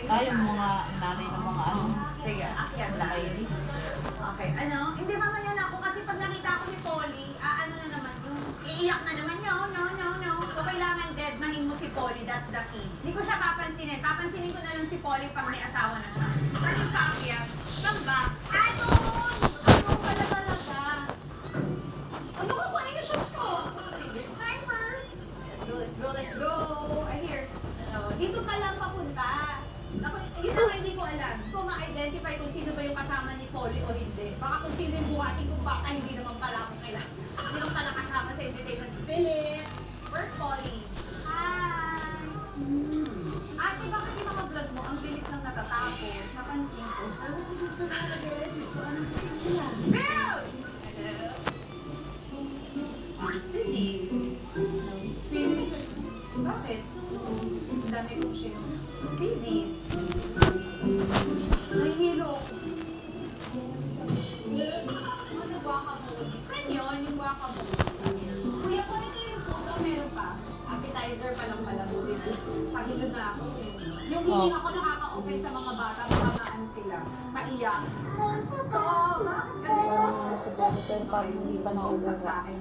Tayo mga nanay ng mga ano. Sige, akyat na. Nakaili. Okay, ano? Hindi mamaya na ako kasi pag nakita ko ni Polly, ano na naman yung iiyak na naman, no. So kailangan deadmanin mo si Polly, that's the key. Hindi ko siya papansinin. Papansinin ko na lang si Polly pag may asawa na siya. Saan yung paakyat? Saan ba? Doon! Doon pala talaga. Ano ka po? Ano siya ko? Timers! Let's go! I hear. Dito pa lang papunta. Ako, yun ang hindi ko alam. Hindi ko ma-identify kung sino ba yung kasama ni Polly o hindi. Baka kung sino yung buhatin kung baka hindi naman pala ako kailangan. Hindi naman pala kasama sa invitation si Philip. Where's Polly? Hi! Ate, bakit yung mga vlog mo ang bilis lang natatapos? Napansin ko. Alam ko gusto na nag-edit ko. Anong yan? Bill! Hello? Cindy? Philip? Bakit? Ang dami kong sino. Sizis. Nahihilo ko. Ano guacamole? Saan yun? Yung guacamole? Kuya, kung ito yung photo, meron pa. Appetizer pa lang pala. Buti na lang. Pahilo na ako. Yung hindi ako nakaka-open sa mga bata, baka maano sila. Maiyak. Oo, bakit ganito? Parang nasa Jennifer pag hindi pa na-over Sa akin.